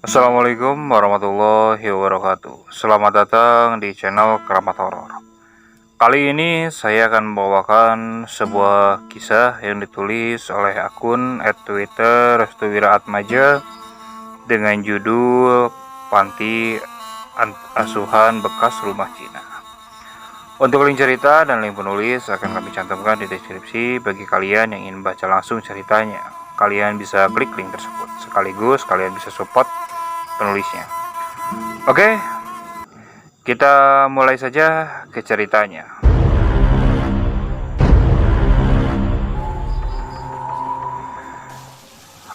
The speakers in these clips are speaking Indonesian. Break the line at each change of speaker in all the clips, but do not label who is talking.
Assalamualaikum warahmatullahi wabarakatuh. Selamat datang di channel Keramat Horor. Kali ini saya akan membawakan sebuah kisah yang ditulis oleh akun @twitter_restuwiraatmaja dengan judul Panti Asuhan Bekas Rumah Cina. Untuk link cerita dan link penulis akan kami cantumkan di deskripsi. Bagi kalian yang ingin baca langsung ceritanya, kalian bisa klik link tersebut. Sekaligus kalian bisa support penulisnya. Oke, kita mulai saja ke ceritanya.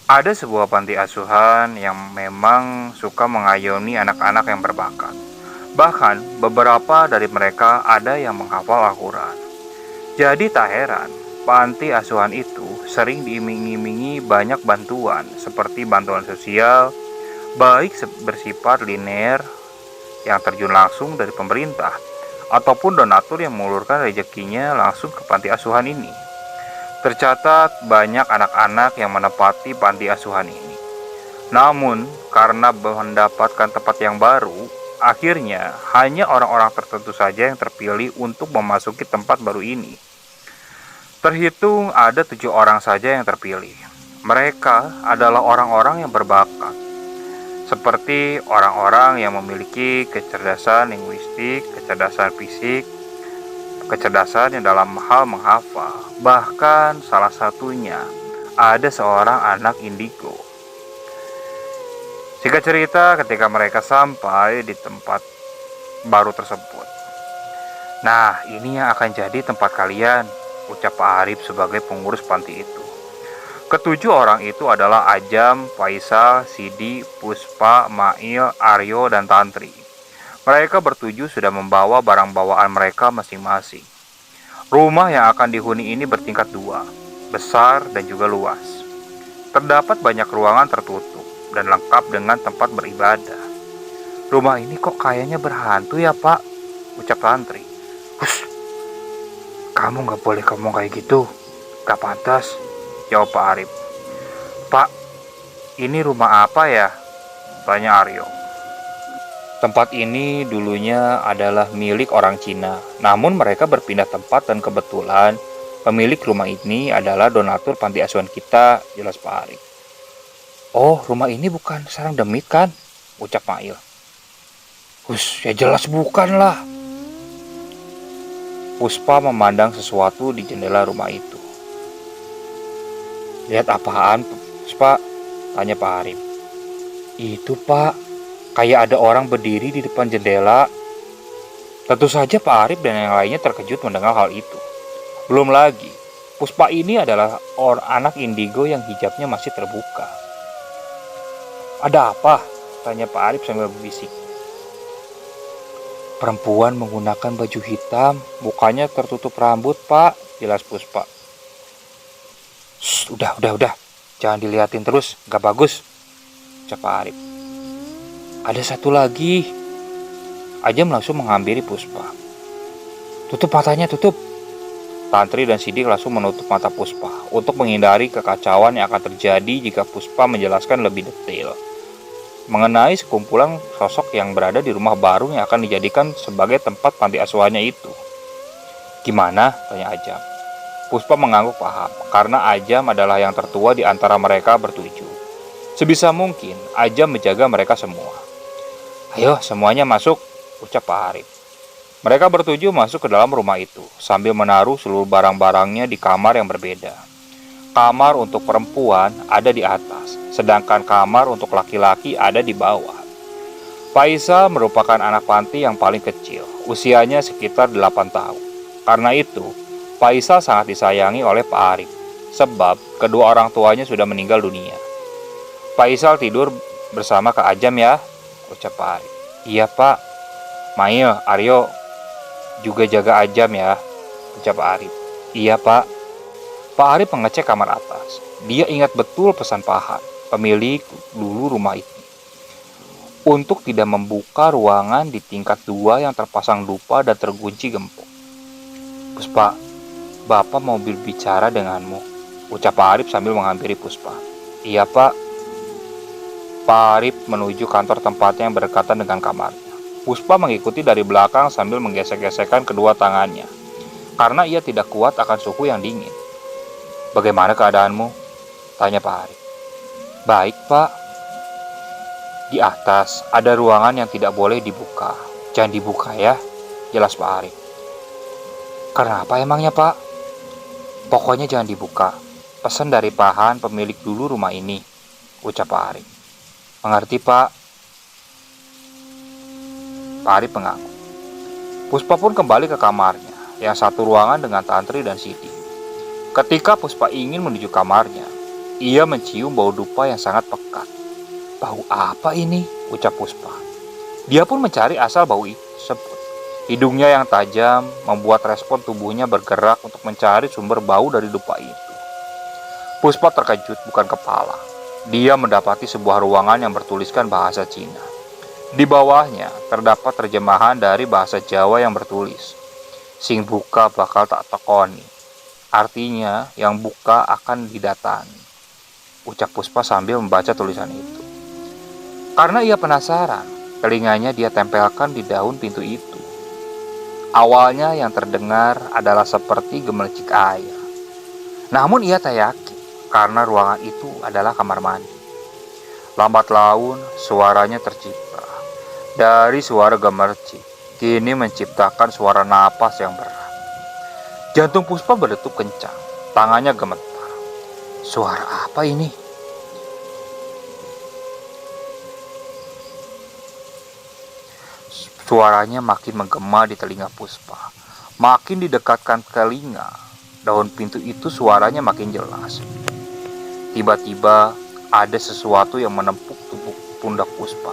Ada sebuah panti asuhan yang memang suka mengayomi anak-anak yang berbakat. Bahkan beberapa dari mereka ada yang menghafal Al-Quran. Jadi tak heran, panti asuhan itu sering diiming-imingi banyak bantuan seperti bantuan sosial, baik bersifat linear yang terjun langsung dari pemerintah ataupun donatur yang mengulurkan rezekinya langsung ke panti asuhan ini. Tercatat banyak anak-anak yang menempati panti asuhan ini. Namun, karena mendapatkan tempat yang baru, akhirnya hanya orang-orang tertentu saja yang terpilih untuk memasuki tempat baru ini. Terhitung ada 7 orang saja yang terpilih. Mereka adalah orang-orang yang berbakat, seperti orang-orang yang memiliki kecerdasan linguistik, kecerdasan fisik, kecerdasan yang dalam hal menghafal. Bahkan salah satunya ada seorang anak indigo. Singkat cerita, ketika mereka sampai di tempat baru tersebut, "Nah, ini yang akan jadi tempat kalian," ucap Pak Arif sebagai pengurus panti itu. Ketujuh orang itu adalah Ajam, Faisal, Sidi, Puspa, Mail, Aryo, dan Tantri. Mereka bertujuh sudah membawa barang bawaan mereka masing-masing. Rumah yang akan dihuni ini bertingkat 2, besar dan juga luas. Terdapat banyak ruangan tertutup dan lengkap dengan tempat beribadah. "Rumah ini kok kayaknya berhantu ya, Pak?" ucap Tantri. "Hush, kamu gak boleh ngomong kayak gitu. Gak pantas," jawab Pak Arif. "Pak, ini rumah apa ya?" tanya Aryo. "Tempat ini dulunya adalah milik orang Cina, namun mereka berpindah tempat dan kebetulan pemilik rumah ini adalah donatur panti asuhan kita," jelas Pak Arif. "Oh, rumah ini bukan sarang demit kan?" ucap Mail. "Hus, ya jelas bukan lah." Puspa memandang sesuatu di jendela rumah itu. "Lihat apaan, Puspa?" tanya Pak Arif. "Itu, Pak. Kayak ada orang berdiri di depan jendela." Tentu saja Pak Arif dan yang lainnya terkejut mendengar hal itu. Belum lagi, Puspa ini adalah anak indigo yang hijabnya masih terbuka. "Ada apa?" tanya Pak Arif sambil berbisik. "Perempuan menggunakan baju hitam, mukanya tertutup rambut, Pak," jelas Puspa. Udah. Jangan dilihatin terus, gak bagus," ucap Pak Arif. "Ada satu lagi." Ajam langsung menghampiri Puspa. "Tutup matanya, tutup." Tantri dan Sidik langsung menutup mata Puspa untuk menghindari kekacauan yang akan terjadi jika Puspa menjelaskan lebih detail mengenai sekumpulan sosok yang berada di rumah baru yang akan dijadikan sebagai tempat panti asuhannya itu. "Gimana?" tanya Ajam. Puspa mengangguk paham, karena Ajam adalah yang tertua di antara mereka bertujuh. Sebisa mungkin, Ajam menjaga mereka semua. "Ayo, semuanya masuk," ucap Pak Arif. Mereka bertujuh masuk ke dalam rumah itu, sambil menaruh seluruh barang-barangnya di kamar yang berbeda. Kamar untuk perempuan ada di atas, sedangkan kamar untuk laki-laki ada di bawah. Faisal merupakan anak panti yang paling kecil, usianya sekitar 8 tahun. Karena itu, Faisal sangat disayangi oleh Pak Arif, sebab kedua orang tuanya sudah meninggal dunia. "Faisal tidur bersama Kak Ajam ya," ucap Pak Arif. "Iya, Pak." "Mail, Aryo juga jaga Ajam ya," ucap Pak Arif. "Iya, Pak." Pak Arif mengecek kamar atas. Dia ingat betul pesan Pahan, pemilik dulu rumah itu, untuk tidak membuka ruangan di tingkat 2 yang terpasang dupa dan terkunci gembok. "Puspa, Bapak mau berbicara denganmu," ucap Pak Arif sambil menghampiri Puspa. "Iya, Pak." Pak Arif menuju kantor tempatnya yang berdekatan dengan kamarnya. Puspa mengikuti dari belakang sambil menggesek-gesekkan kedua tangannya, karena ia tidak kuat akan suhu yang dingin. "Bagaimana keadaanmu?" tanya Pak Arif. "Baik, Pak. Di atas ada ruangan yang tidak boleh dibuka. Jangan dibuka ya," jelas Pak Arif. "Kenapa emangnya, Pak?" "Pokoknya jangan dibuka. Pesan dari Pahan, pemilik dulu rumah ini," ucap Pak Arif. "Mengerti, Pak?" Pak Arif mengangguk. Puspa pun kembali ke kamarnya, yang satu ruangan dengan Tantri dan Siti. Ketika Puspa ingin menuju kamarnya, ia mencium bau dupa yang sangat pekat. "Bau apa ini?" ucap Puspa. Dia pun mencari asal bau itu tersebut. Hidungnya yang tajam membuat respon tubuhnya bergerak untuk mencari sumber bau dari dupa itu. Puspa terkejut bukan kepala. Dia mendapati sebuah ruangan yang bertuliskan bahasa Cina. Di bawahnya terdapat terjemahan dari bahasa Jawa yang bertulis, "Sing buka bakal tak tekoni." Artinya, yang buka akan didatangi, ucap Puspa sambil membaca tulisan itu. Karena ia penasaran, telinganya dia tempelkan di daun pintu itu. Awalnya yang terdengar adalah seperti gemericik air. Namun ia tak yakin, karena ruangan itu adalah kamar mandi. Lambat laun suaranya tercipta. Dari suara gemericik, kini menciptakan suara napas yang berat. Jantung Puspa berdetuk kencang, tangannya gemetar. Suara apa ini? Suaranya makin menggema di telinga Puspa. Makin didekatkan ke telinga, daun pintu itu suaranya makin jelas. Tiba-tiba ada sesuatu yang menempuk tubuh pundak Puspa.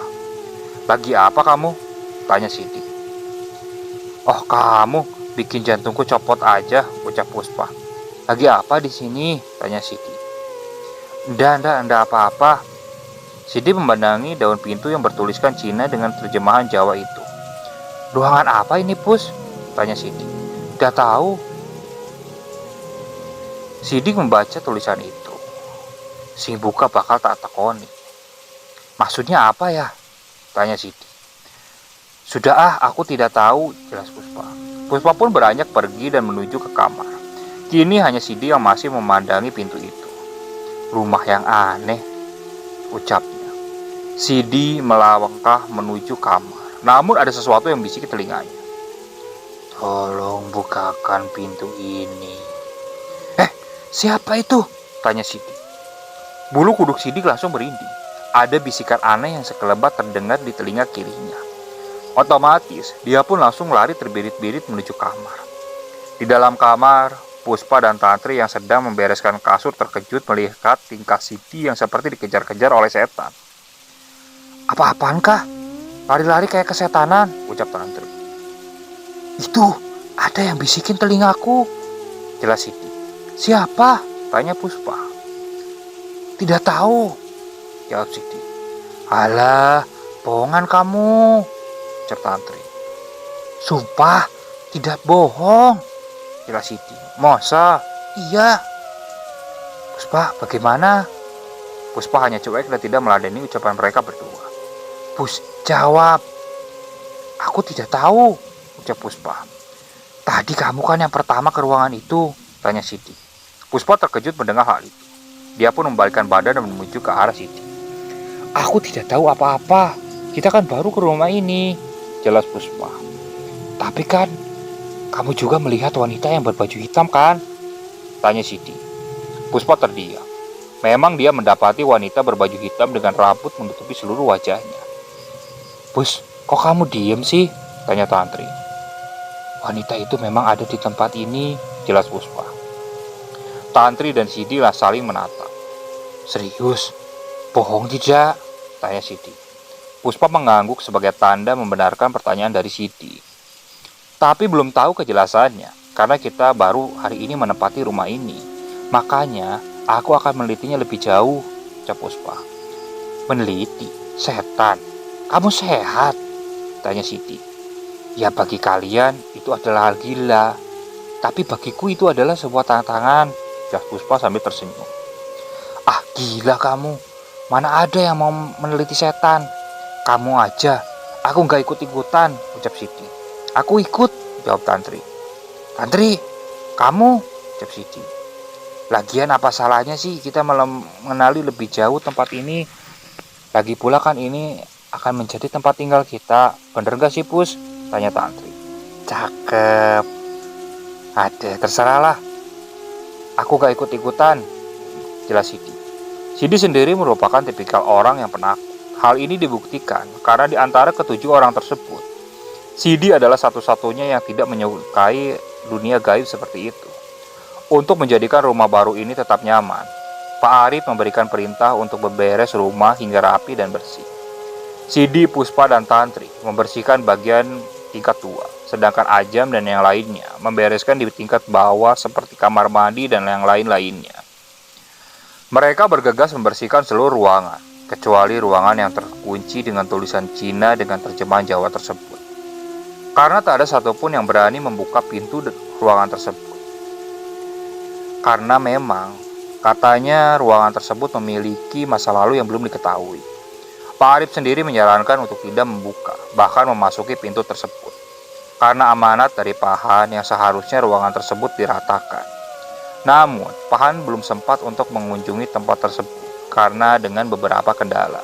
"Lagi apa kamu?" tanya Siti. "Oh, kamu bikin jantungku copot aja," ucap Puspa. "Lagi apa di sini?" tanya Siti. Enggak apa-apa." Siti memandangi daun pintu yang bertuliskan Cina dengan terjemahan Jawa itu. "Ruangan apa ini, Pus?" tanya Siti. "Gak tahu." Sidik membaca tulisan itu. "Sing buka bakal tak tekoni." "Maksudnya apa ya?" tanya Siti. "Sudah aku tidak tahu," jelas Puspa. Puspa pun beranjak pergi dan menuju ke kamar. Kini hanya Sidi yang masih memandangi pintu itu. "Rumah yang aneh," ucapnya. Sidi melangkah menuju kamar. Namun ada sesuatu yang bisik di telinganya. "Tolong bukakan pintu ini." "Siapa itu?" tanya Sidi. Bulu kuduk Sidi langsung merinding. Ada bisikan aneh yang sekelebat terdengar di telinga kirinya. Otomatis, dia pun langsung lari terbirit-birit menuju kamar. Di dalam kamar, Puspa dan Tantri yang sedang membereskan kasur terkejut melihat tingkah Siti yang seperti dikejar-kejar oleh setan. "Apa-apaan kah? Lari-lari kayak kesetanan," ucap Tantri. "Itu, ada yang bisikin telingaku," jelas Siti. "Siapa?" tanya Puspa. "Tidak tahu," jawab Siti. "Alah, bohongan kamu," ucap Tantri. "Sumpah, tidak bohong," jelas Siti. "Masa?" "Iya." "Puspa, bagaimana?" Puspa hanya cuek dan tidak meladeni ucapan mereka berdua. "Pus, jawab." "Aku tidak tahu," ucap Puspa. "Tadi kamu kan yang pertama ke ruangan itu," tanya Siti. Puspa terkejut mendengar hal itu. Dia pun membalikkan badan dan menuju ke arah Siti. "Aku tidak tahu apa-apa. Kita kan baru ke rumah ini," jelas Puspa. "Tapi kan, kamu juga melihat wanita yang berbaju hitam kan?" tanya Siti. Puspa terdiam. Memang dia mendapati wanita berbaju hitam dengan rambut menutupi seluruh wajahnya. "Pus, kok kamu diem sih?" tanya Tantri. "Wanita itu memang ada di tempat ini," jelas Puspa. Tantri dan Sidi lah saling menatap. "Serius? Bohong tidak?" tanya Sidi. Puspa mengangguk sebagai tanda membenarkan pertanyaan dari Sidi. "Tapi belum tahu kejelasannya, karena kita baru hari ini menempati rumah ini. Makanya aku akan menelitinya lebih jauh," ucap Puspa. "Meneliti? Setan? Kamu sehat?" tanya Sidi. "Ya bagi kalian itu adalah hal gila, tapi bagiku itu adalah sebuah tantangan," ucap Puspa sambil tersenyum. "Ah, gila kamu. Mana ada yang mau meneliti setan? Kamu aja. Aku nggak ikut-ikutan, ucap Siti. Aku ikut, jawab Tantri. Tantri, kamu, ucap Siti. Lagian apa salahnya sih kita mengenali lebih jauh tempat ini? Lagi pula kan ini akan menjadi tempat tinggal kita. Bener gak sih, Pus? Tanya Tantri. Cakep. Ada, terserahlah. Aku gak ikut-ikutan, jelas Sidi. Sidi sendiri merupakan tipikal orang yang penakut. Hal ini dibuktikan karena di antara ketujuh orang tersebut, Sidi adalah satu-satunya yang tidak menyukai dunia gaib seperti itu. Untuk menjadikan rumah baru ini tetap nyaman, Pak Arif memberikan perintah untuk memberes rumah hingga rapi dan bersih. Sidi, Puspa, dan Tantri membersihkan bagian tingkat 2, sedangkan Ajam dan yang lainnya membereskan di tingkat bawah seperti kamar mandi dan yang lain-lainnya. Mereka bergegas membersihkan seluruh ruangan, kecuali ruangan yang terkunci dengan tulisan Cina dengan terjemahan Jawa tersebut. Karena tak ada satupun yang berani membuka pintu ruangan tersebut. Karena memang katanya ruangan tersebut memiliki masa lalu yang belum diketahui. Pak Arif sendiri menyarankan untuk tidak membuka, bahkan memasuki pintu tersebut. Karena amanat dari Pahan yang seharusnya ruangan tersebut diratakan. Namun, Pahan belum sempat untuk mengunjungi tempat tersebut karena dengan beberapa kendala.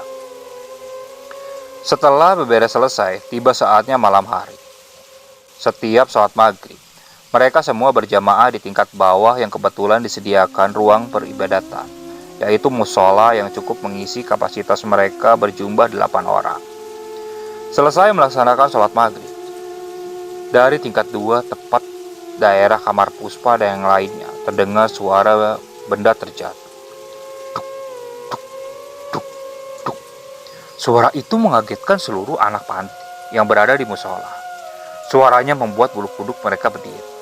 Setelah beberes selesai, tiba saatnya malam hari. Setiap sholat maghrib, mereka semua berjamaah di tingkat bawah yang kebetulan disediakan ruang peribadatan, yaitu musola yang cukup mengisi kapasitas mereka berjumlah 8 orang. Selesai melaksanakan sholat maghrib, dari tingkat 2 tepat daerah kamar Puspa dan yang lainnya terdengar suara benda terjatuh. Tuk, tuk, tuk, tuk. Suara itu mengagetkan seluruh anak panti yang berada di musola. Suaranya membuat bulu kuduk mereka berdiri.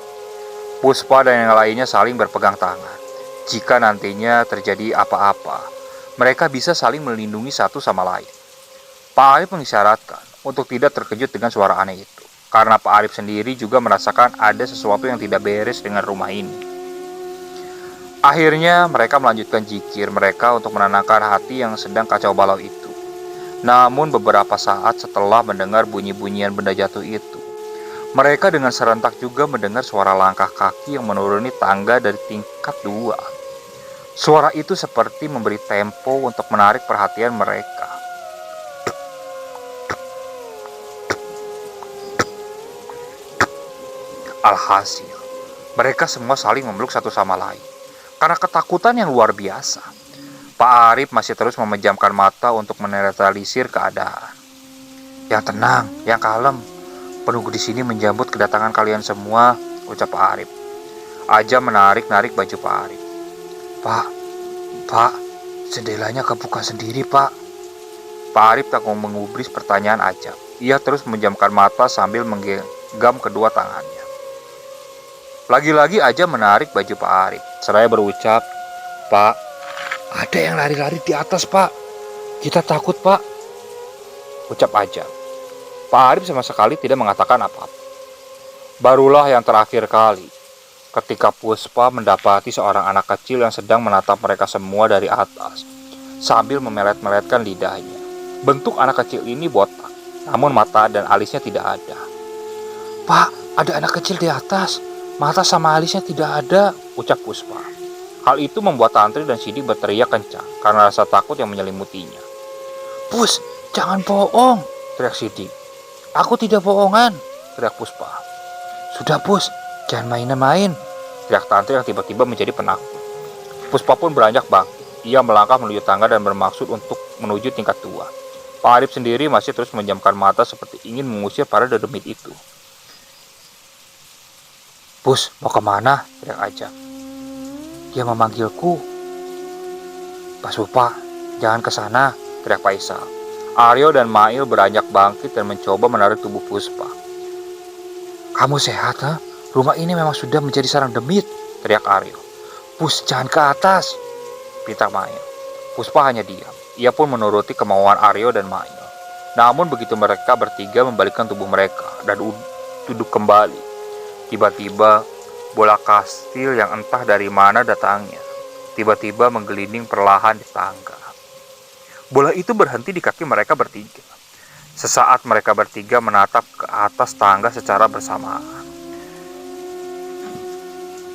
Puspa dan yang lainnya saling berpegang tangan. Jika nantinya terjadi apa-apa, mereka bisa saling melindungi satu sama lain. Pak Arif mengisyaratkan untuk tidak terkejut dengan suara aneh itu, karena Pak Arif sendiri juga merasakan ada sesuatu yang tidak beres dengan rumah ini. Akhirnya mereka melanjutkan zikir mereka untuk menenangkan hati yang sedang kacau balau itu. Namun beberapa saat setelah mendengar bunyi-bunyian benda jatuh itu, mereka dengan serentak juga mendengar suara langkah kaki yang menuruni tangga dari tingkat 2. Suara itu seperti memberi tempo untuk menarik perhatian mereka. Alhasil, mereka semua saling memeluk satu sama lain karena ketakutan yang luar biasa. Pak Arif masih terus memejamkan mata untuk menetralisir keadaan. Yang tenang, yang kalem. Penunggu di sini menjemput kedatangan kalian semua, ucap Pak Arif. Ajam menarik-narik baju Pak Arif. Pak, jendelanya kebuka sendiri, Pak. Pak Arif tak mau mengubris pertanyaan Ajam. Ia terus memejamkan mata sambil menggenggam kedua tangannya. Lagi-lagi Ajam menarik baju Pak Arif, seraya berucap, Pak, ada yang lari-lari di atas, Pak. Kita takut, Pak, ucap Ajam. Pak Arif sama sekali tidak mengatakan apa-apa. Barulah yang terakhir kali, ketika Puspa mendapati seorang anak kecil yang sedang menatap mereka semua dari atas, sambil memelet-meletkan lidahnya. Bentuk anak kecil ini botak, namun mata dan alisnya tidak ada. Pak, ada anak kecil di atas. Mata sama alisnya tidak ada, ucap Puspa. Hal itu membuat Tantri dan Sidi berteriak kencang karena rasa takut yang menyelimutinya. Pus, jangan bohong, teriak Sidi. Aku tidak bohongan, teriak Puspa. Sudah Pus, jangan main-main, teriak Tantri yang tiba-tiba menjadi penakut. Puspa pun beranjak bangkit. Ia melangkah menuju tangga dan bermaksud untuk menuju tingkat 2. Pak Arif sendiri masih terus menjamkan mata seperti ingin mengusir para dedemit itu. Pus, mau kemana? Teriak Ajam. Dia memanggilku. Pak Supa, jangan ke sana, teriak Faisal. Aryo dan Mail beranjak bangkit dan mencoba menarik tubuh Puspa. Kamu sehat, ha? Rumah ini memang sudah menjadi sarang demit, teriak Aryo. Pus, jangan ke atas, pinta Mail. Puspa hanya diam. Ia pun menuruti kemauan Aryo dan Mail. Namun begitu mereka bertiga membalikkan tubuh mereka dan duduk kembali, tiba-tiba bola kastil yang entah dari mana datangnya tiba-tiba menggelinding perlahan di tangga. Bola itu berhenti di kaki mereka bertiga. Sesaat mereka bertiga menatap ke atas tangga secara bersamaan.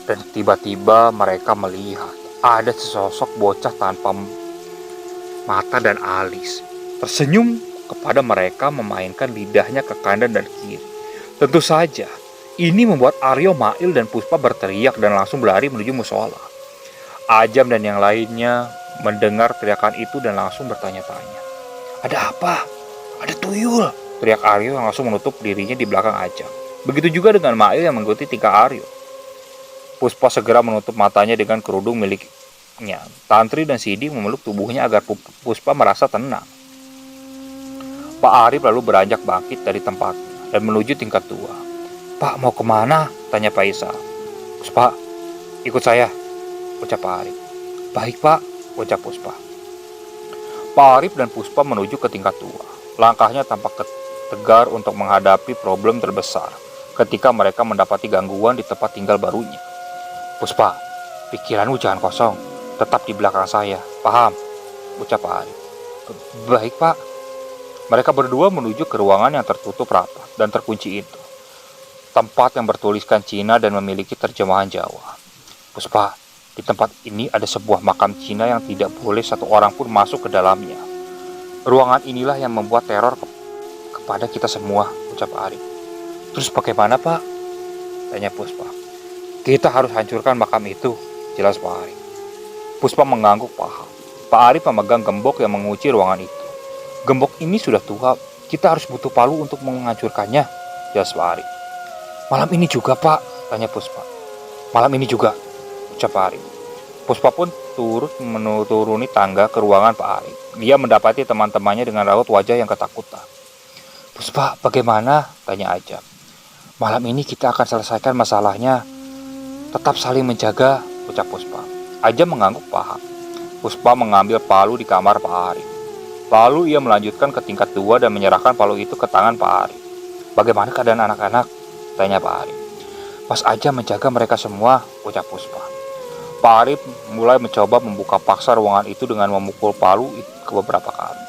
Dan tiba-tiba mereka melihat ada sesosok bocah tanpa mata dan alis tersenyum kepada mereka, memainkan lidahnya ke kanan dan kiri. Tentu saja ini membuat Aryo, Mail, dan Puspa berteriak dan langsung berlari menuju musola. Ajam dan yang lainnya mendengar teriakan itu dan langsung bertanya-tanya. Ada apa? Ada tuyul, teriak Aryo yang langsung menutup dirinya di belakang Ajam. Begitu juga dengan Mail yang mengikuti tingkah Aryo. Puspa segera menutup matanya dengan kerudung miliknya. Tantri dan Sidi memeluk tubuhnya agar Puspa merasa tenang. Pak Arif lalu beranjak bangkit dari tempatnya dan menuju tingkat 2. Pak, mau kemana? Tanya Faisal. Puspa, ikut saya, ucap Pak Arif. Baik Pak, ucap Puspa. Pak Arif dan Puspa menuju ke tingkat 2. Langkahnya tampak tegar untuk menghadapi problem terbesar ketika mereka mendapati gangguan di tempat tinggal barunya. Puspa, pikiranmu jangan kosong, tetap di belakang saya, paham? Ucap Pak Arif. Baik Pak. Mereka berdua menuju ke ruangan yang tertutup rapat dan terkunci itu. Tempat yang bertuliskan Cina dan memiliki terjemahan Jawa. Puspa, di tempat ini ada sebuah makam Cina yang tidak boleh satu orang pun masuk ke dalamnya. Ruangan inilah yang membuat teror kepada kita semua, ucap Arif. Terus bagaimana Pak? Tanya Puspa. Kita harus hancurkan makam itu, jelas Pak Arif. Puspa mengangguk paham. Pak Arif memegang gembok yang mengunci ruangan itu. Gembok ini sudah tua, kita harus butuh palu untuk menghancurkannya, jelas Pak Arif. Malam ini juga Pak, tanya Puspa. Malam ini juga, ucap Pak Arif. Puspa pun turut menuruni tangga ke ruangan Pak Arif. Dia mendapati teman-temannya dengan raut wajah yang ketakutan. Puspa, bagaimana? Tanya Ajam. Malam ini kita akan selesaikan masalahnya. Tetap saling menjaga, ucap Puspa. Ajam mengangguk paham. Puspa mengambil palu di kamar Pak Arif. Lalu ia melanjutkan ke tingkat 2 dan menyerahkan palu itu ke tangan Pak Arif. Bagaimana keadaan anak-anak? Tanya Pak Arif. Pas aja menjaga mereka semua, ucap Puspa. Pak Arif mulai mencoba membuka paksa ruangan itu dengan memukul palu ke beberapa kali.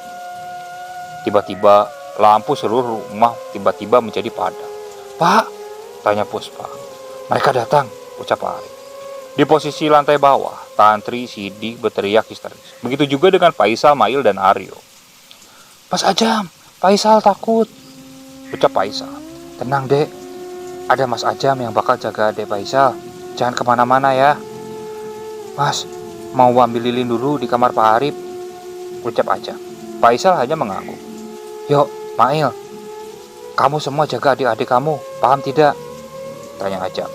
Tiba-tiba lampu seluruh rumah tiba-tiba menjadi padam. Pak, tanya Puspa. Mereka datang, ucap Pak Arif. Di posisi lantai bawah, Tantri, Sidi berteriak histeris. Begitu juga dengan Faisal, Mail, dan Aryo. Pas Ajam, Faisal takut, ucap Faisal. Tenang dek, ada Mas Ajam yang bakal jaga adek Faisal. Jangan kemana-mana ya. Mas, mau ambil lilin dulu di kamar Pak Arif, ucap Ajam. Faisal hanya mengangguk. Yuk, Mail, kamu semua jaga adik-adik kamu, paham tidak? Tanya Ajam.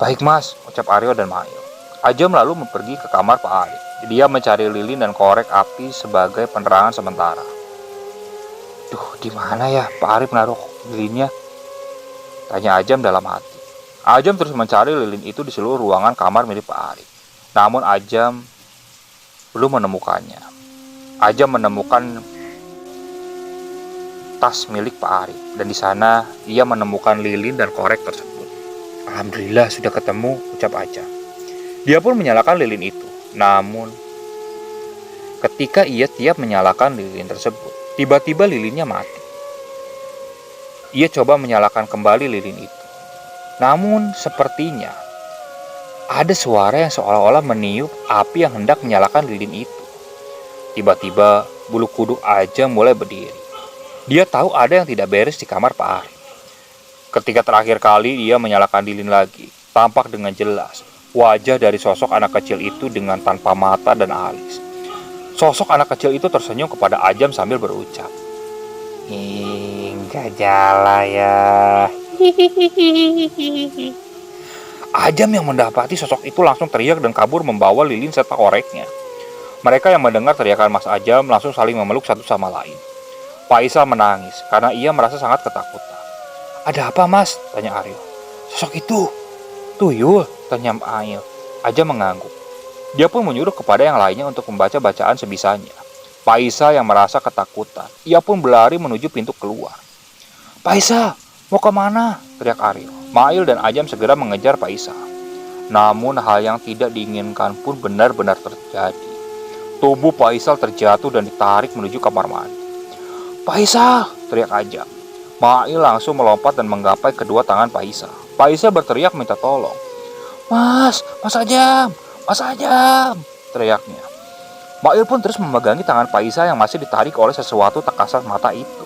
Baik mas, ucap Aryo dan Mail. Ajam lalu pergi ke kamar Pak Arif. Dia mencari lilin dan korek api sebagai penerangan sementara. Duh, di mana ya Pak Arif menaruh lilinnya? Tanya Ajam dalam hati. Ajam terus mencari lilin itu di seluruh ruangan kamar milik Pak Arif. Namun Ajam belum menemukannya. Ajam menemukan tas milik Pak Arif dan di sana ia menemukan lilin dan korek tersebut. Alhamdulillah sudah ketemu, ucap Ajam. Dia pun menyalakan lilin itu. Namun ketika ia tiap menyalakan lilin tersebut, tiba-tiba lilinnya mati. Ia coba menyalakan kembali lilin itu. Namun sepertinya ada suara yang seolah-olah meniup api yang hendak menyalakan lilin itu. Tiba-tiba bulu kuduk Ajam mulai berdiri. Dia tahu ada yang tidak beres di kamar Pak Arif. Ketika terakhir kali ia menyalakan lilin lagi, tampak dengan jelas wajah dari sosok anak kecil itu dengan tanpa mata dan alis. Sosok anak kecil itu tersenyum kepada Ajam sambil berucap, "Enggak jala ya." Ajam yang mendapati sosok itu langsung teriak dan kabur membawa lilin serta koreknya. Mereka yang mendengar teriakan Mas Ajam langsung saling memeluk satu sama lain. Faisal menangis karena ia merasa sangat ketakutan. Ada apa mas? Tanya Aryo. Sosok itu tuyul, tanya Mail. Ajam mengangguk. Dia pun menyuruh kepada yang lainnya untuk membaca bacaan sebisanya. Faisal yang merasa ketakutan, ia pun berlari menuju pintu keluar. Faisal, mau kemana? Teriak Aryo. Mail dan Ajam segera mengejar Faisal. Namun hal yang tidak diinginkan pun benar-benar terjadi. Tubuh Faisal terjatuh dan ditarik menuju kamar mandi. "Faisal!" teriak Ajam. Mail langsung melompat dan menggapai kedua tangan Faisal. Faisal berteriak minta tolong. Mas Ajam! Mas Ajam!" teriaknya. Mail pun terus memegangi tangan Faisal yang masih ditarik oleh sesuatu tak kasat mata itu.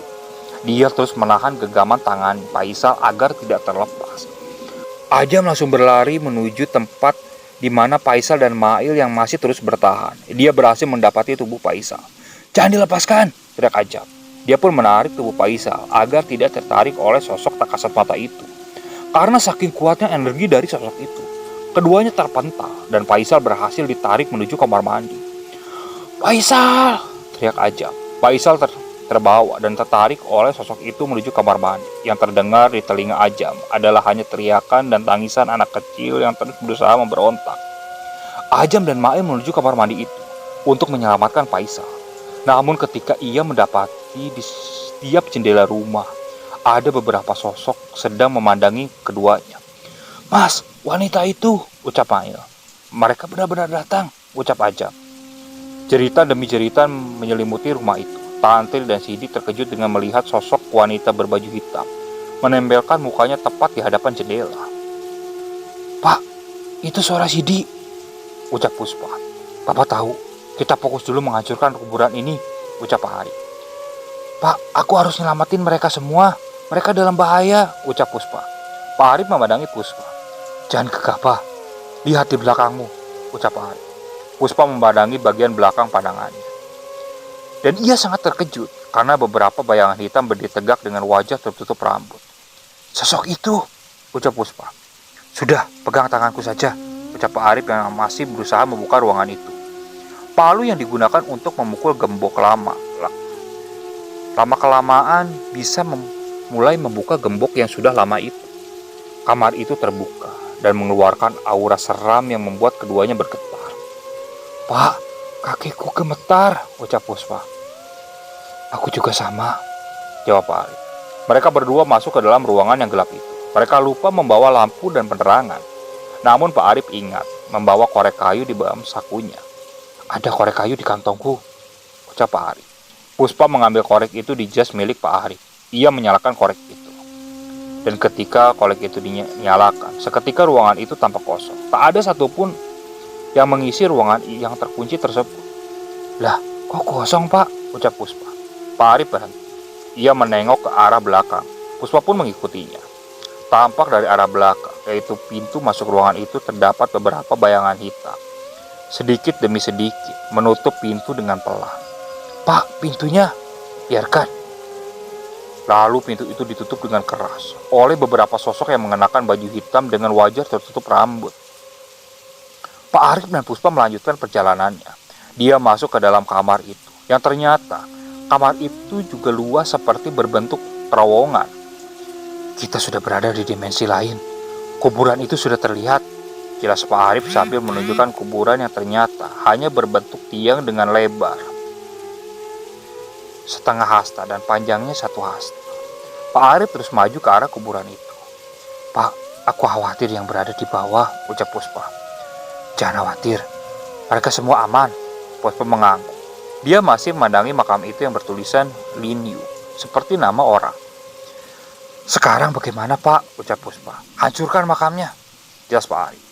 Dia terus menahan genggaman tangan Faisal agar tidak terlepas. Ajam langsung berlari menuju tempat di mana Faisal dan Mail yang masih terus bertahan. Dia berhasil mendapati tubuh Faisal. "Jangan dilepaskan!" teriak Ajam. Dia pun menarik tubuh Faisal agar tidak tertarik oleh sosok tak kasat mata itu. Karena saking kuatnya energi dari sosok itu, keduanya terpental dan Faisal berhasil ditarik menuju kamar mandi. "Faisal!" teriak Ajam. Faisal terbawa dan tertarik oleh sosok itu menuju kamar mandi. Yang terdengar di telinga Ajam adalah hanya teriakan dan tangisan anak kecil yang terus berusaha memberontak. Ajam dan Mail menuju kamar mandi itu untuk menyelamatkan Faisal. Namun ketika ia mendapati di setiap jendela rumah ada beberapa sosok sedang memandangi keduanya. "Mas, wanita itu!" ucap Mail. "Mereka benar-benar datang!" ucap Ajam. Jeritan demi jeritan menyelimuti rumah itu. Tantri dan Sidi terkejut dengan melihat sosok wanita berbaju hitam menempelkan mukanya tepat di hadapan jendela. "Pak, itu suara Sidi!" ucap Puspa. "Papa tahu, kita fokus dulu menghancurkan kuburan ini," ucap Pak Arif. "Pak, aku harus nyelamatin mereka semua. Mereka dalam bahaya," ucap Puspa. Pak Arif memandangi Puspa. "Jangan gegabah, lihat di belakangmu," ucap Pak Arif. Puspa memandangi bagian belakang pandangannya. Dan ia sangat terkejut karena beberapa bayangan hitam berdiri tegak dengan wajah tertutup rambut. "Sosok itu," ucap Puspa. "Sudah, pegang tanganku saja," ucap Pak Arif yang masih berusaha membuka ruangan itu. Palu yang digunakan untuk memukul gembok lama-kelamaan bisa mulai membuka gembok yang sudah lama itu. Kamar itu terbuka dan mengeluarkan aura seram yang membuat keduanya bergetar. "Pak, kakiku gemetar," ucap Puspa. "Aku juga sama," jawab Pak Arif. Mereka berdua masuk ke dalam ruangan yang gelap itu. Mereka lupa membawa lampu dan penerangan. Namun Pak Arif ingat membawa korek kayu di dalam sakunya. "Ada korek kayu di kantongku," ucap Pak Arif. Puspa mengambil korek itu di jas milik Pak Arif. Ia menyalakan korek itu. Dan ketika korek itu dinyalakan, seketika ruangan itu tampak kosong. Tak ada satupun yang mengisi ruangan yang terkunci tersebut. "Lah, kok kosong, Pak?" ucap Puspa. Pak Arif berhenti. Ia menengok ke arah belakang. Puspa pun mengikutinya. Tampak dari arah belakang, yaitu pintu masuk ruangan itu, terdapat beberapa bayangan hitam. Sedikit demi sedikit menutup pintu dengan pelan. "Pak, pintunya!" "Biarkan." Lalu pintu itu ditutup dengan keras oleh beberapa sosok yang mengenakan baju hitam dengan wajah tertutup rambut. Pak Arif dan Puspa melanjutkan perjalanannya. Dia masuk ke dalam kamar itu, yang ternyata kamar itu juga luas seperti berbentuk terowongan. "Kita sudah berada di dimensi lain. Kuburan itu sudah terlihat," jelas Pak Arif sambil menunjukkan kuburan yang ternyata hanya berbentuk tiang dengan lebar setengah hasta dan panjangnya 1 hasta. Pak Arif terus maju ke arah kuburan itu. "Pak, aku khawatir yang berada di bawah," ucap Puspa. "Jangan khawatir, mereka semua aman," Puspa mengangguk. Dia masih memandangi makam itu yang bertulisan Lin Yu, seperti nama orang. "Sekarang bagaimana, Pak?" ucap Puspa. "Hancurkan makamnya," jelas Pak Arif.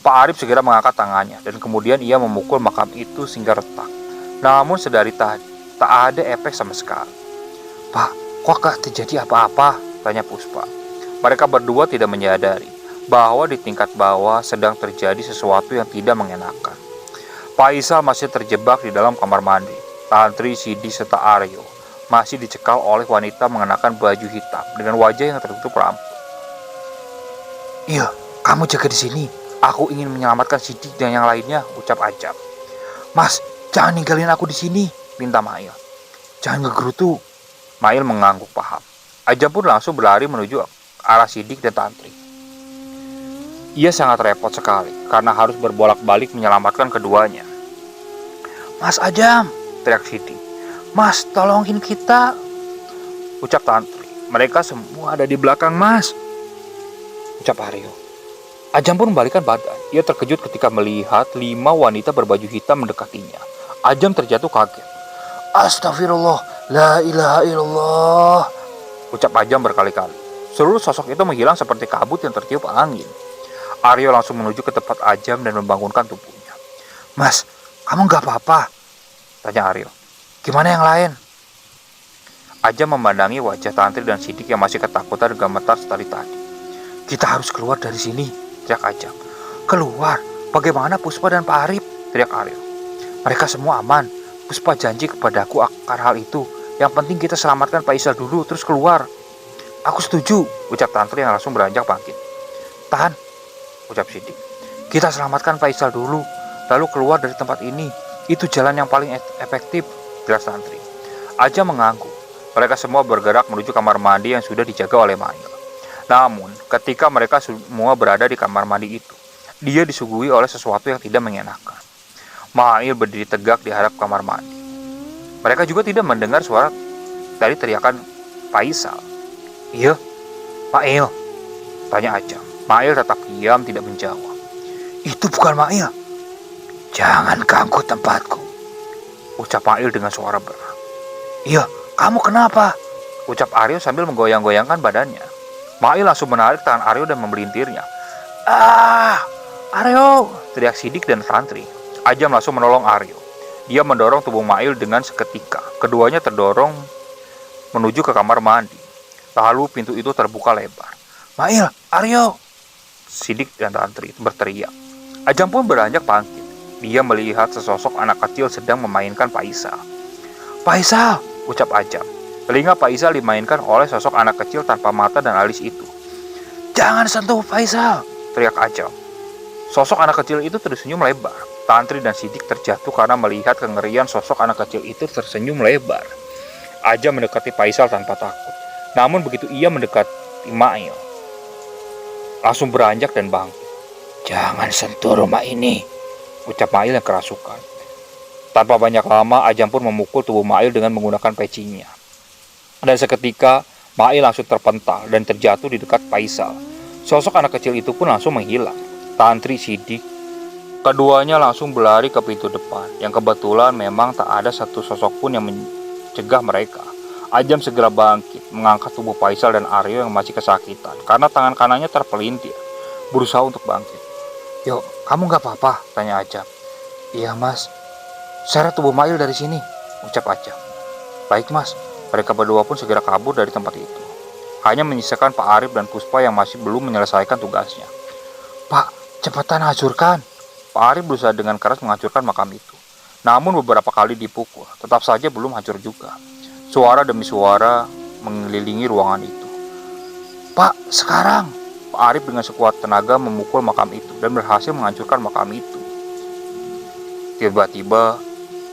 Pak Arif segera mengangkat tangannya dan kemudian ia memukul makam itu sehingga retak. Namun sedari tadi tak ada efek sama sekali. "Pak, kok gak terjadi apa-apa?" tanya Puspa. Mereka berdua tidak menyadari bahwa di tingkat bawah sedang terjadi sesuatu yang tidak mengenakan. Faisal masih terjebak di dalam kamar mandi. Tantri, Sidi, serta Aryo masih dicekal oleh wanita mengenakan baju hitam dengan wajah yang tertutup rambut. "Iya, kamu jaga di sini. Aku ingin menyelamatkan Sidi dan yang lainnya," ucap Ajam. "Mas, jangan ninggalin aku di sini," minta Mail. "Jangan ngegerutu." Mail mengangguk paham. Ajam pun langsung berlari menuju arah Sidik dan Tantri. Ia sangat repot sekali karena harus berbolak-balik menyelamatkan keduanya. "Mas Ajam," teriak Sidi. "Mas, tolongin kita," ucap Tantri. "Mereka semua ada di belakang, Mas," ucap Aryo. Ajam pun membalikkan badan. Ia terkejut ketika melihat 5 wanita berbaju hitam mendekatinya. Ajam terjatuh kaget. Astagfirullah, la ilaha illallah, ucap Ajam berkali-kali. Seluruh sosok itu menghilang seperti kabut yang tertiup angin. Aryo langsung menuju ke tempat Ajam dan membangunkan tubuhnya. Mas, kamu gak apa-apa? Tanya Aryo. Gimana yang lain? Ajam memandangi wajah Tantri dan Sidik yang masih ketakutan dan gemetar sekali tadi. Kita harus keluar dari sini, teriak Ajam. Keluar? Bagaimana Puspa dan Pak Arif? Teriak Aryo. Mereka semua aman. Puspa janji kepadaku akan hal itu. Yang penting kita selamatkan Pak Isal dulu, terus keluar. Aku setuju, ucap Tantri yang langsung beranjak bangkit. Tahan, ucap Sidik. Kita selamatkan Pak Isal dulu, lalu keluar dari tempat ini. Itu jalan yang paling efektif, jelas Tantri. Ajam mengangguk. Mereka semua bergerak menuju kamar mandi yang sudah dijaga oleh Mail. Namun, ketika mereka semua berada di kamar mandi itu, dia disuguhi oleh sesuatu yang tidak mengenakan. Mail berdiri tegak di hadap kamar mandi. Mereka juga tidak mendengar suara dari teriakan Faisal. Iya, Mail, tanya Ajam. Mail tetap diam, tidak menjawab. Itu bukan Mail. Jangan ganggu tempatku, ucap Mail dengan suara berat. Iya, kamu kenapa? Ucap Aryo sambil menggoyang-goyangkan badannya. Mail langsung menarik tangan Aryo dan memelintirnya. Aryo, teriak Sidik dan Tantri. Ajam langsung menolong Aryo. Dia mendorong tubuh Mail dengan seketika. Keduanya terdorong menuju ke kamar mandi. Lalu pintu itu terbuka lebar. Mail, Aryo, Sidik dan Tantri berteriak. Ajam pun beranjak bangkit. Dia melihat sesosok anak kecil sedang memainkan Faisal. Faisal, ucap Ajam. Telinga Faisal dimainkan oleh sosok anak kecil tanpa mata dan alis itu. Jangan sentuh Faisal, teriak Ajam. Sosok anak kecil itu tersenyum lebar. Tantri dan Sidik terjatuh karena melihat kengerian sosok anak kecil itu tersenyum lebar. Ajam mendekati Faisal tanpa takut. Namun begitu ia mendekati Mail, langsung beranjak dan bangkit. Jangan sentuh rumah ini, ucap Mail yang kerasukan. Tanpa banyak lama, Ajam pun memukul tubuh Mail dengan menggunakan pecinya. Dan seketika, Mail langsung terpental dan terjatuh di dekat Faisal. Sosok anak kecil itu pun langsung menghilang. Tantri, Sidik, keduanya langsung berlari ke pintu depan, yang kebetulan memang tak ada satu sosok pun yang mencegah mereka. Ajam segera bangkit, mengangkat tubuh Faisal dan Aryo yang masih kesakitan, karena tangan kanannya terpelintir, berusaha untuk bangkit. Yuk, kamu gak apa-apa? Tanya Ajam. Iya mas, seret tubuh Mail dari sini, ucap Ajam. Baik mas, mereka berdua pun segera kabur dari tempat itu. Hanya menyisakan Pak Arif dan Puspa yang masih belum menyelesaikan tugasnya. Pak, cepetan hancurkan. Pak Arif berusaha dengan keras menghancurkan makam itu. Namun beberapa kali dipukul, tetap saja belum hancur juga. Suara demi suara mengelilingi ruangan itu. Pak, sekarang! Pak Arif dengan sekuat tenaga memukul makam itu dan berhasil menghancurkan makam itu. Tiba-tiba,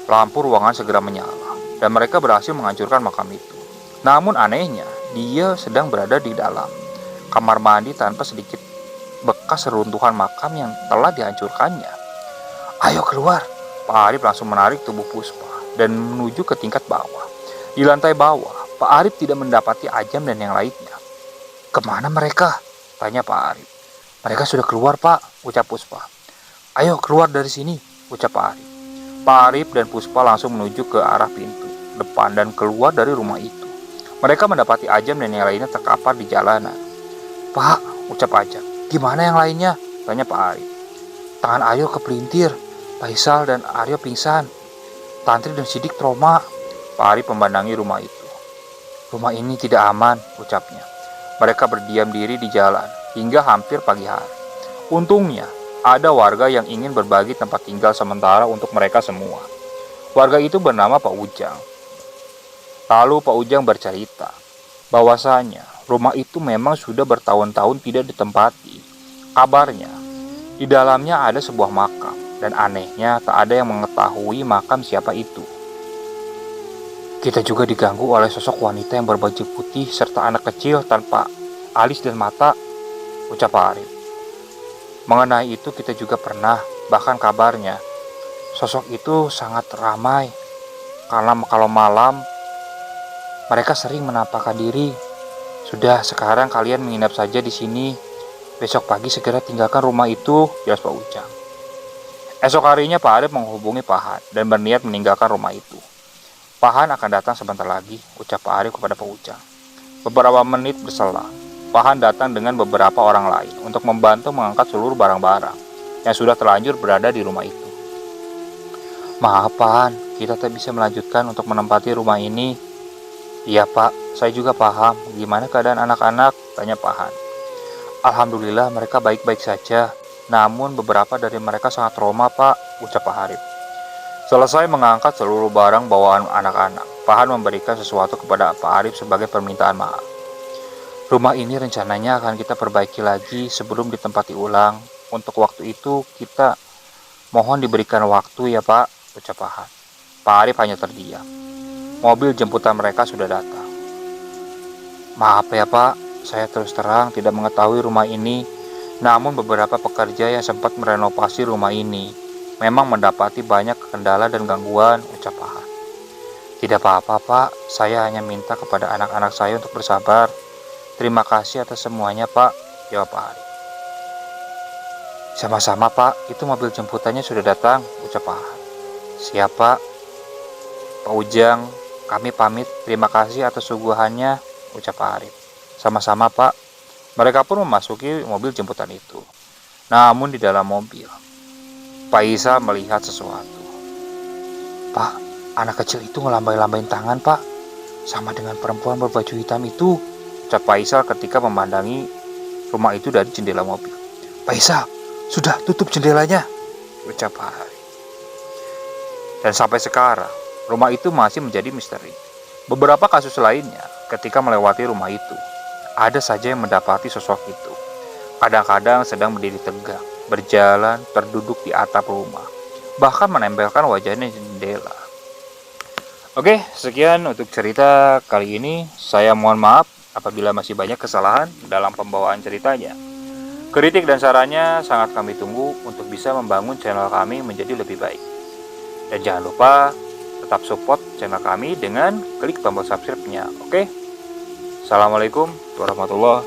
lampu ruangan segera menyala dan mereka berhasil menghancurkan makam itu. Namun anehnya, dia sedang berada di dalam kamar mandi tanpa sedikit bekas reruntuhan makam yang telah dihancurkannya. Ayo keluar! Pak Arif langsung menarik tubuh Puspa dan menuju ke tingkat bawah. Di lantai bawah, Pak Arif tidak mendapati Ajam dan yang lainnya. Kemana mereka? Tanya Pak Arif. Mereka sudah keluar pak, ucap Puspa. Ayo keluar dari sini, ucap Pak Arif. Pak Arif dan Puspa langsung menuju ke arah pintu depan dan keluar dari rumah itu. Mereka mendapati Ajam dan yang lainnya terkapar di jalanan. Pak, ucap Ajam. Gimana yang lainnya? Tanya Pak Arif. Tangan Aryo kepelintir, Faisal dan Aryo pingsan. Tantri dan Sidik trauma. Pak Arif memandangi rumah itu. Rumah ini tidak aman, ucapnya. Mereka berdiam diri di jalan hingga hampir pagi hari. Untungnya, ada warga yang ingin berbagi tempat tinggal sementara untuk mereka semua. Warga itu bernama Pak Ujang. Lalu Pak Ujang bercerita bahwasanya rumah itu memang sudah bertahun-tahun tidak ditempati. Kabarnya, di dalamnya ada sebuah makam dan anehnya tak ada yang mengetahui makam siapa itu. Kita juga diganggu oleh sosok wanita yang berbaju putih serta anak kecil tanpa alis dan mata, ucap Pak Arif. Mengenai itu kita juga pernah, bahkan kabarnya sosok itu sangat ramai karena kalau malam mereka sering menampakkan diri. Sudah, sekarang kalian menginap saja di sini. Besok pagi segera tinggalkan rumah itu, jelas Pak Ujang. Esok harinya Pak Arif menghubungi Pak Han dan berniat meninggalkan rumah itu. Pak Han akan datang sebentar lagi, ucap Pak Arif kepada Pak Ujang. Beberapa menit berselang, Pak Han datang dengan beberapa orang lain untuk membantu mengangkat seluruh barang-barang yang sudah terlanjur berada di rumah itu. Maaf Pak Han, kita tak bisa melanjutkan untuk menempati rumah ini. Iya Pak, saya juga paham. Gimana keadaan anak-anak? Tanya Pak Han. Alhamdulillah mereka baik-baik saja. Namun beberapa dari mereka sangat trauma Pak, ucap Pak Arif. Selesai mengangkat seluruh barang bawaan anak-anak, Pak Han memberikan sesuatu kepada Pak Arif sebagai permintaan maaf. Rumah ini rencananya akan kita perbaiki lagi sebelum ditempati ulang. Untuk waktu itu kita mohon diberikan waktu ya Pak, ucap Pak Han. Pak Arif hanya terdiam. Mobil jemputan mereka sudah datang. Maaf ya Pak, saya terus terang tidak mengetahui rumah ini. Namun beberapa pekerja yang sempat merenovasi rumah ini memang mendapati banyak kendala dan gangguan, ucap Pak Han. Tidak apa-apa Pak, saya hanya minta kepada anak-anak saya untuk bersabar. Terima kasih atas semuanya Pak, jawab Pak Arif. Sama-sama Pak, itu mobil jemputannya sudah datang, ucap Pak Han. Siap Pak. Pak Ujang, kami pamit, terima kasih atas suguhannya, ucap Pak Arif. Sama-sama Pak. Mereka pun memasuki mobil jemputan itu. Namun di dalam mobil, Pak Isa melihat sesuatu. Pak, anak kecil itu ngelambai-lambain tangan Pak. Sama dengan perempuan berbaju hitam itu, ucap Pak Isa ketika memandangi rumah itu dari jendela mobil. Pak Isa, sudah tutup jendelanya, ucap Pak Arif. Dan sampai sekarang, rumah itu masih menjadi misteri. Beberapa kasus lainnya, ketika melewati rumah itu, ada saja yang mendapati sosok itu. Kadang-kadang sedang berdiri tegak, berjalan, terduduk di atap rumah, bahkan menempelkan wajahnya di jendela. Oke, sekian untuk cerita kali ini. Saya mohon maaf apabila masih banyak kesalahan dalam pembawaan ceritanya. Kritik dan sarannya sangat kami tunggu untuk bisa membangun channel kami menjadi lebih baik. Dan jangan lupa tetap support channel kami dengan klik tombol subscribe-nya. Oke? Assalamualaikum warahmatullahi wabarakatuh.